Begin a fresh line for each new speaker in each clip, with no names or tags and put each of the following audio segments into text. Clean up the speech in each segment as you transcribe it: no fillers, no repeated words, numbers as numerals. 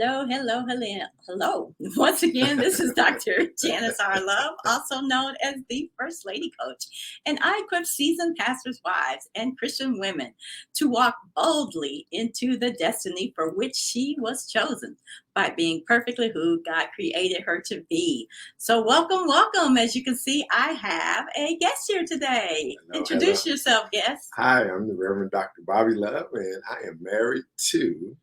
hello. Once again, this is Dr. Janice R. Love, also known as the First Lady Coach, and I equip seasoned pastors' wives and Christian women to walk boldly into the destiny for which she was chosen by being perfectly who God created her to be. So welcome, welcome. As you can see, I have a guest here today. Introduce yourself, guest.
Hi, I'm the Reverend Dr. Bobby Love, and I am married to
me.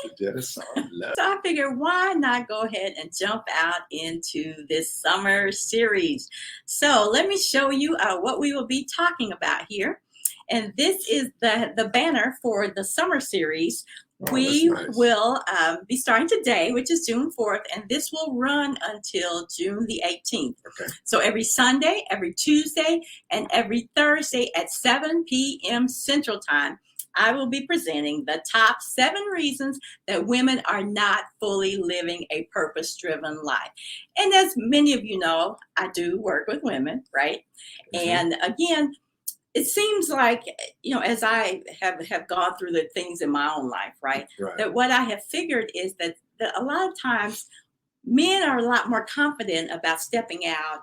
Dr. Janice R. Love.
So I figured, why not go ahead and jump out into this summer series? So let me show you what we will be talking about here. And this is the banner for the summer series. We will be starting today, which is June 4th, and this will run until June the 18th.
Okay.
So every Sunday, every Tuesday, and every Thursday at 7 p.m. Central Time, I will be presenting the top 7 reasons that women are not fully living a purpose-driven life. And as many of you know, I do work with women, right? Mm-hmm. And again, it seems like, as I have gone through the things in my own life, right? That what I have figured is that a lot of times men are a lot more confident about stepping out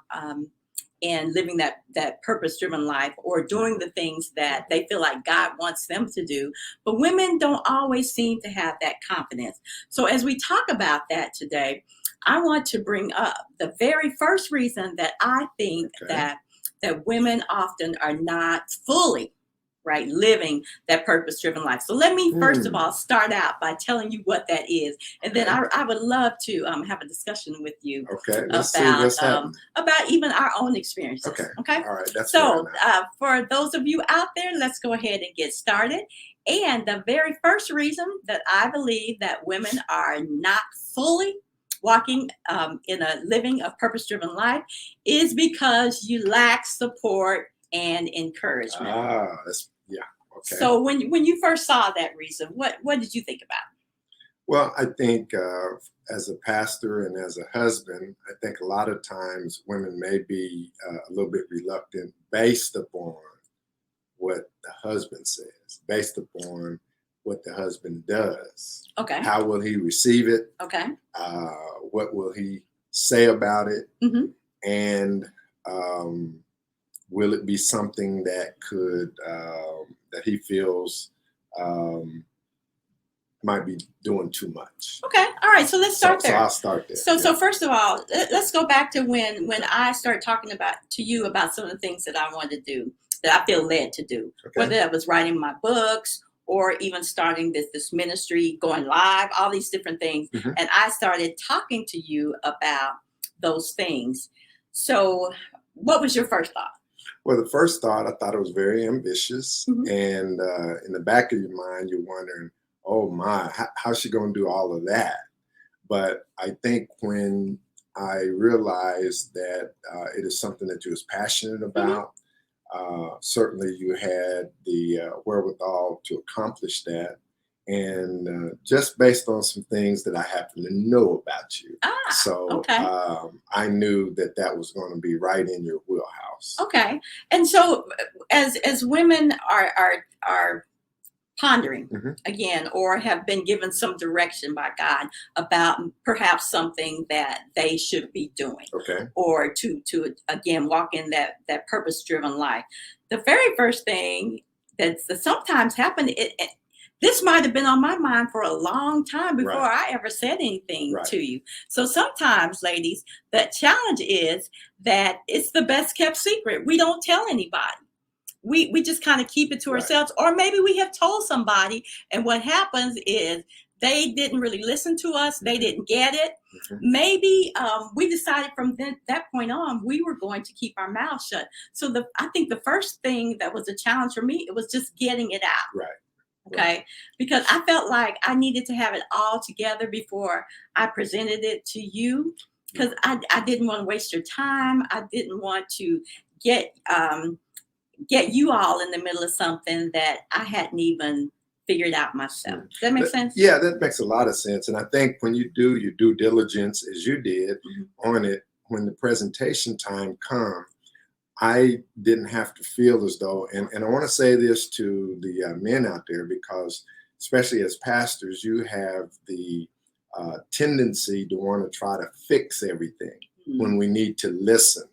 and living that purpose-driven life, or doing the things that they feel like God wants them to do. But women don't always seem to have that confidence. So as we talk about that today, I want to bring up the very first reason that I think that women often are not fully living that purpose-driven life. So let me first of all start out by telling you what that is, and then I would love to have a discussion with you about even our own experiences. Okay.
All right. That's
so for those of you out there, let's go ahead and get started. And the very first reason that I believe that women are not fully walking in a living a purpose-driven life is because you lack support and encouragement.
Okay.
So when you first saw that reason, what did you think about?
Well, I think as a pastor and as a husband, I think a lot of times women may be a little bit reluctant based upon what the husband says, based upon what the husband does.
Okay.
How will he receive it?
Okay.
What will he say about it?
Mm-hmm.
And will it be something that could that he feels might be doing too much?
Okay. All right. So let's start there.
So I'll start there.
So first of all, let's go back to when I started talking to you about some of the things that I wanted to do, that I feel led to do, whether that was writing my books or even starting this ministry, going live, all these different things.
Mm-hmm.
And I started talking to you about those things. So what was your first thought?
Well, the first thought, I thought it was very ambitious.
Mm-hmm.
And in the back of your mind, you're wondering, oh my, how's she going to do all of that? But I think when I realized that it is something that you was passionate about, certainly you had the wherewithal to accomplish that. And just based on some things that I happen to know about you. So I knew that was going to be right in your wheelhouse.
Okay. And so as women are pondering again, or have been given some direction by God about perhaps something that they should be doing, or to again walk in that purpose-driven life, the very first thing that sometimes happens, this might have been on my mind for a long time before I ever said anything to you. So sometimes, ladies, the challenge is that it's the best kept secret. We don't tell anybody. We just kind of keep it to ourselves, or maybe we have told somebody, and what happens is they didn't really listen to us. They didn't get it. Maybe we decided from that point on, we were going to keep our mouth shut. So I think the first thing that was a challenge for me, it was just getting it out. Okay. Because I felt like I needed to have it all together before I presented it to you, because I didn't want to waste your time. I didn't want to get you all in the middle of something that I hadn't even figured out myself. Does that make sense?
Yeah, that makes a lot of sense. And I think when you do your due diligence, as you did on it, when the presentation time comes, I didn't have to feel as though, and I want to say this to the men out there, because especially as pastors, you have the tendency to want to try to fix everything when we need to listen.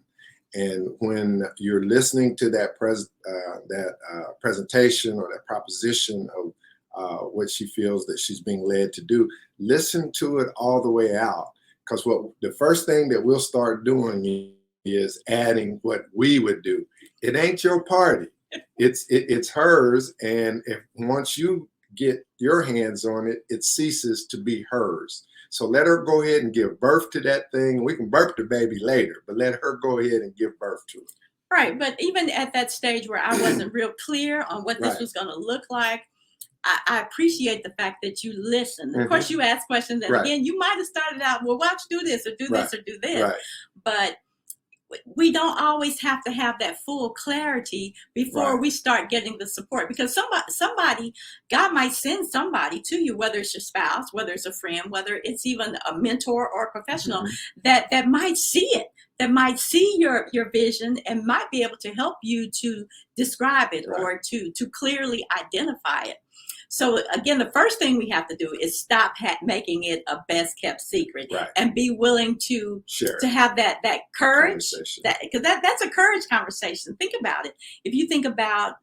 And when you're listening to that presentation or that proposition of what she feels that she's being led to do, listen to it all the way out. Because the first thing that we'll start doing is adding what we would do. It ain't your party. It's hers. And once you get your hands on it, it ceases to be hers. So let her go ahead and give birth to that thing. We can birth the baby later, but let her go ahead and give birth to it.
Right. But even at that stage where I wasn't real clear on what this was going to look like, I appreciate the fact that you listen. Of course, you ask questions. And again, you might have started out, well, why don't you do this or do this or do this? But we don't always have to have that full clarity before we start getting the support, because somebody, God might send somebody to you, whether it's your spouse, whether it's a friend, whether it's even a mentor or a professional that might see it, that might see your vision and might be able to help you to describe it or to clearly identify it. So again, the first thing we have to do is stop making it a best kept secret and be willing to have that courage, because that's a courage conversation. Think about it. If you think about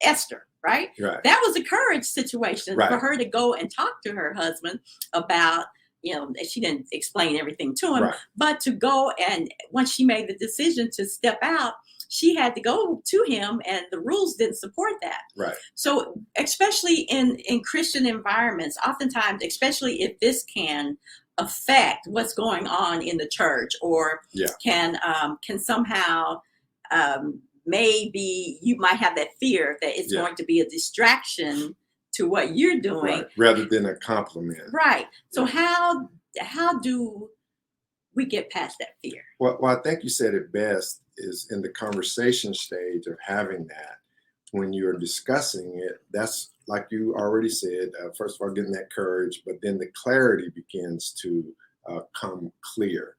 Esther, right? That was a courage situation for her to go and talk to her husband about, she didn't explain everything to him, but to go, and once she made the decision to step out, she had to go to him, and the rules didn't support that. So especially in Christian environments, oftentimes, especially if this can affect what's going on in the church, or can somehow maybe you might have that fear that it's going to be a distraction to what you're doing
rather than a compliment.
So how do we get past that fear?
Well, I think you said it best, is in the conversation stage of having that. When you're discussing it, that's like you already said, first of all, getting that courage, but then the clarity begins to come clear,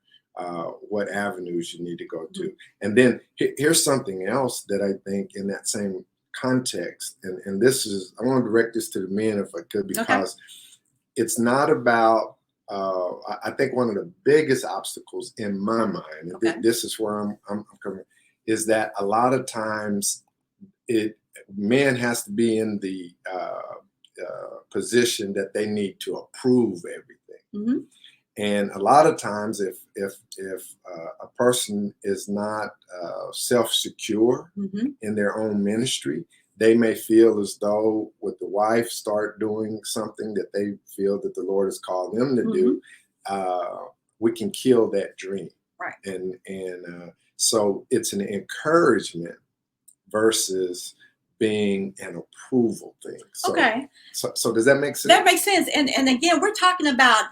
what avenues you need to go to. And then here's something else that I think in that same context, and this is, I want to direct this to the men if I could, because it's not about, I think one of the biggest obstacles in my mind, and this is where I'm coming, is that a lot of times men has to be in the position that they need to approve everything. And a lot of times if a person is not self-secure in their own ministry, they may feel as though with the wife start doing something that they feel that the Lord has called them to do, we can kill that dream. And so it's an encouragement versus being an approval thing. So does that make sense?
That makes sense. And again, we're talking about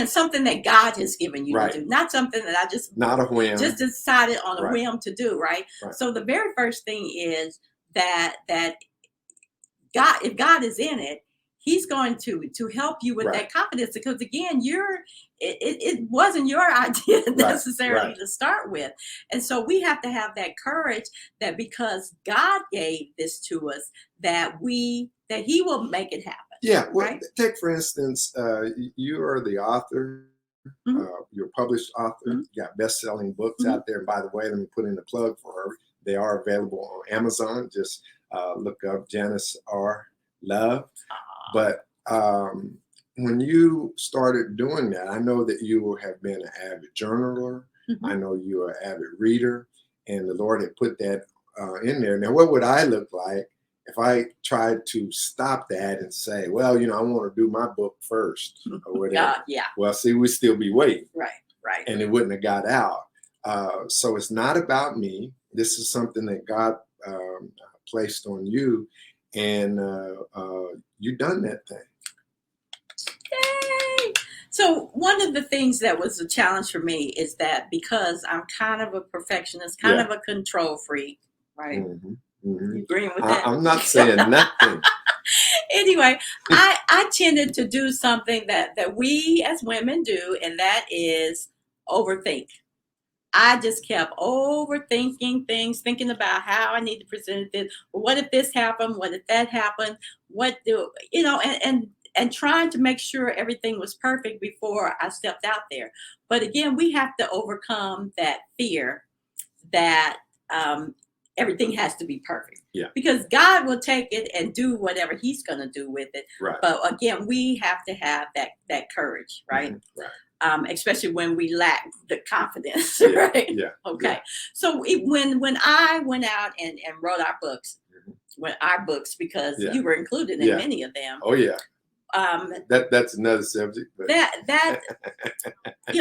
something that God has given you to do, not something that I just
not a whim,
just decided on a whim to do. So the very first thing is that God, if God is in it, He's going to help you with that confidence, because again, it wasn't your idea necessarily to start with. And so we have to have that courage that because God gave this to us, that He will make it happen.
Well, take for instance, you are the author. You're a published author. You got best-selling books out there. And by the way, let me put in a plug for her. They are available on Amazon. Just look up Janice R. Love. But when you started doing that, I know that you have been an avid journaler. I know you're an avid reader, and the Lord had put that in there. Now, what would I look like if I tried to stop that and say, well, I want to do my book first or whatever? Well, see, we'd still be waiting. And it wouldn't have got out. So it's not about me. This is something that God placed on you, and you done that thing.
Yay! So one of the things that was a challenge for me is that because I'm kind of a perfectionist, kind of a control freak, right? You agreeing with that?
I'm not saying nothing.
Anyway, I tended to do something that we as women do, and that is overthink. I just kept overthinking things, thinking about how I need to present this. Well, what if this happened? What if that happened? And and trying to make sure everything was perfect before I stepped out there. But again, we have to overcome that fear that everything has to be perfect.
Yeah.
Because God will take it and do whatever He's going to do with it.
Right.
But again, we have to have that courage, right?
Right.
Especially when we lack the confidence,
Yeah.
right?
Yeah.
Okay.
Yeah.
So when I went out and wrote our books, because
Yeah.
you were included in
Yeah.
many of them.
Oh yeah. That's another subject. But.
That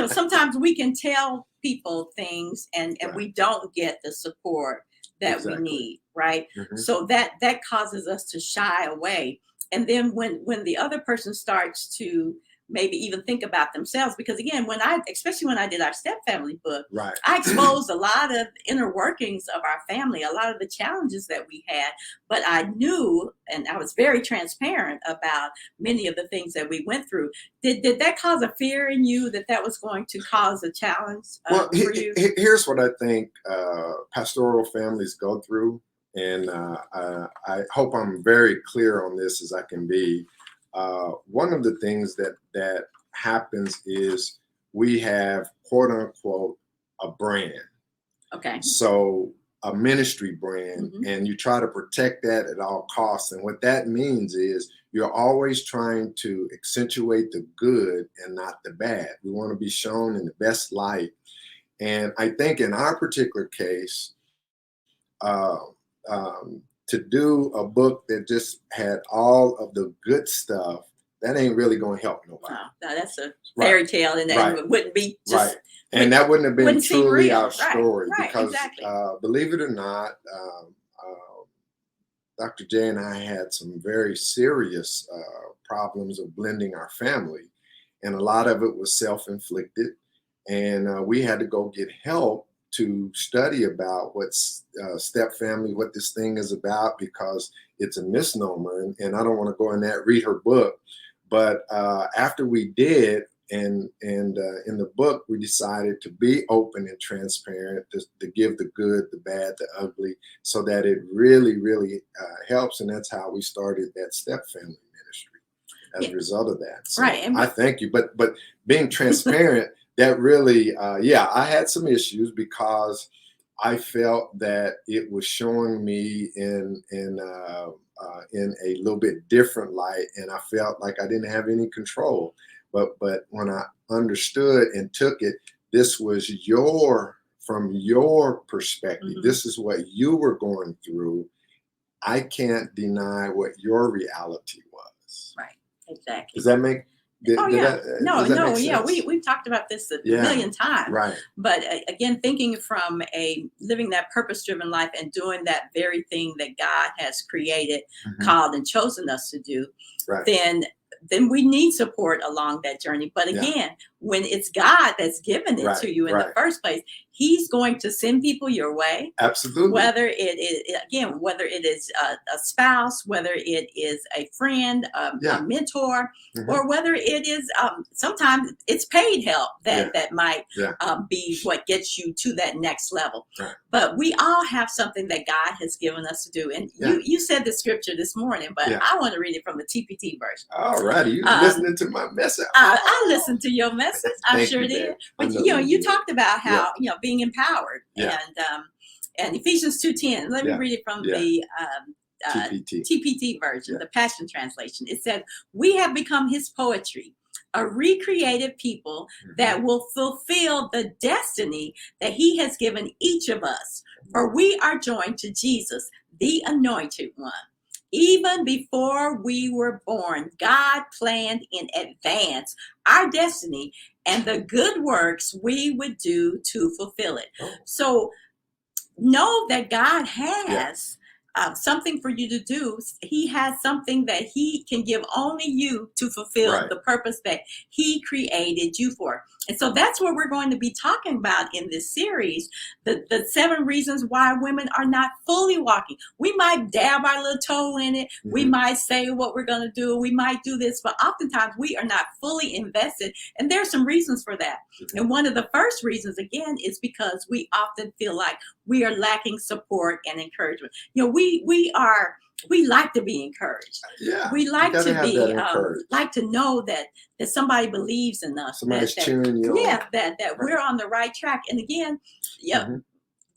sometimes we can tell people things and
Right.
we don't get the support that
Exactly.
we need, right?
Mm-hmm.
So that causes us to shy away. And then when the other person starts to maybe even think about themselves, because again, especially when I did our step family book,
Right.
I exposed a lot of inner workings of our family, a lot of the challenges that we had, but I knew, and I was very transparent about many of the things that we went through. Did that cause a fear in you that was going to cause a challenge
well,
for you?
Here's what I think pastoral families go through, and I hope I'm very clear on this as I can be. One of the things that happens is we have, quote unquote, a brand.
Okay.
So a ministry brand,
Mm-hmm.
and you try to protect that at all costs. And what that means is you're always trying to accentuate the good and not the bad. We want to be shown in the best light. And I think in our particular case, to do a book that just had all of the good stuff, that ain't really going to help nobody.
No, that's a fairy tale, and it wouldn't be just
right. And that wouldn't have been truly our story,
right,
because
exactly.
Believe it or not, Dr. J and I had some very serious problems of blending our family, and a lot of it was self-inflicted, and we had to go get help to study about what's step family, what this thing is about, because it's a misnomer, and I don't want to go in that, read her book. But after we did, and in the book, we decided to be open and transparent, to give the good, the bad, the ugly, so that it really, really helps. And that's how we started that step family ministry as a result of that. So
right.
I thank you. But being transparent, that really, I had some issues because I felt that it was showing me in a little bit different light, and I felt like I didn't have any control. But when I understood and took it, this was from your perspective. Mm-hmm. This is what you were going through. I can't deny what your reality was.
Right. Exactly.
Does that make?
We've talked about this a million times.
Right.
But again, thinking from living that purpose-driven life and doing that very thing that God has created, mm-hmm. called, and chosen us to do,
right.
then we need support along that journey. But again, when it's God that's given it to you in the first place, He's going to send people your way.
Absolutely.
Whether it is a spouse, whether it is a friend, a mentor, mm-hmm. or whether it is sometimes it's paid help that might be what gets you to that next level.
Right.
But we all have something that God has given us to do. And you said the scripture this morning, but I want to read it from the TPT version.
All righty. You listening to my message.
I listened to your message. I sure did. But you talked about how being empowered and Ephesians 2:10. Let me read it from the TPT version, the Passion Translation. It said, "We have become His poetry, a recreated people that will fulfill the destiny that He has given each of us. For we are joined to Jesus, the Anointed One. Even before we were born, God planned in advance our destiny and the good works we would do to fulfill it." So know that God has something for you to do. He has something that He can give only you to fulfill the purpose that He created you for. And so that's what we're going to be talking about in this series, the 7 reasons why women are not fully walking. We might dab our little toe in it. Mm-hmm. We might say what we're going to do. We might do this, but oftentimes we are not fully invested. And there's some reasons for that. Mm-hmm. And one of the first reasons, again, is because we often feel like we are lacking support and encouragement. We are we like to be encouraged.
Yeah,
We
you
like
gotta
to
have
be
that encouraged.
like to know that somebody believes in us.
Somebody's
that
cheering you on.
yeah, that
Right.
we're on the right track. And again, yeah,
Mhm.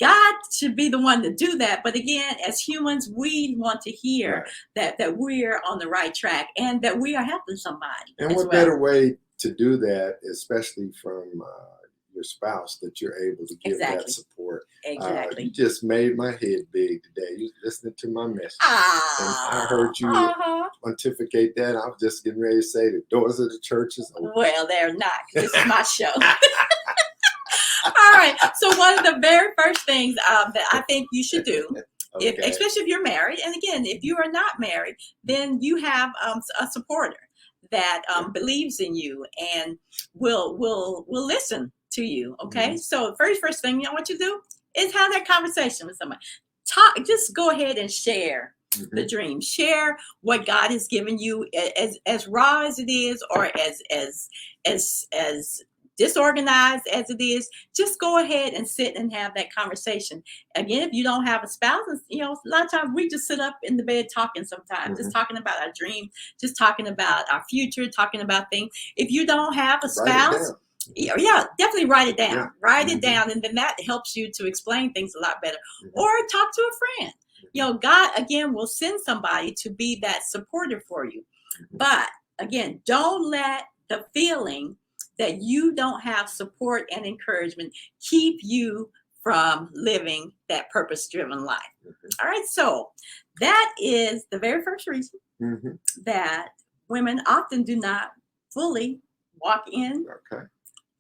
God should be the one to do that. But again, as humans, we want to hear
Right.
that we're on the right track and that we are helping somebody
And
as
what
well.
better way to do that, especially from your spouse, that you're able to give that
Exactly.
support.
Exactly.
You just made my head big today. You listening to my message. And I
Ah,
heard you pontificate that. I was just getting ready to say the doors of the church is open.
well, they're not. This is my show. All right. So one of the very first things that I think you should do,
Okay.
especially if you're married, and again, if you are not married, then you have a supporter that believes in you and will listen to you. Okay.
Mhm.
So the first thing you know what you do is have that conversation with somebody. Talk. Just go ahead and share the
Mhm.
dream. Share what God has given you, as raw as it is, or as disorganized as it is. Just go ahead and sit and have that conversation. Again, if you don't have a spouse, you know, a lot of times we just sit up in the bed talking sometimes, just
Mhm.
talking about our dream, just talking about our future, talking about things. If you don't have a
Write it
spouse,
down.
yeah, definitely write it down.
Yeah.
Write it
Mhm.
down, and then that helps you to explain things a lot better.
Mhm.
Or talk to a friend. You know, God again will send somebody to be that supporter for you.
Mhm.
But again, don't let the feeling that you don't have support and encouragement keep you from living that purpose-driven life.
Mhm.
All right, so that is the very first reason
Mhm.
that women often do not fully walk in
Okay.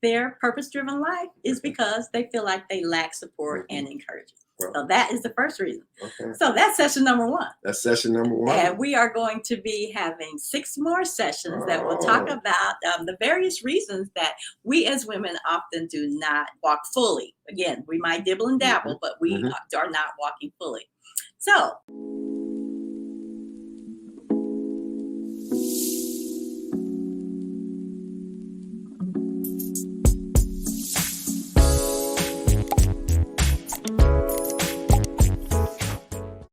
their purpose-driven life is
Okay.
because they feel like they lack support
Mhm.
and encouragement.
Well,
So that is the first reason.
okay.
So that's session number one.
That's session number one.
And we are going to be having 6 more sessions that will talk
Oh.
about the various reasons that we as women often do not walk fully. Again, we might dibble and dabble,
Mhm.
but we
Mhm.
are not walking fully. So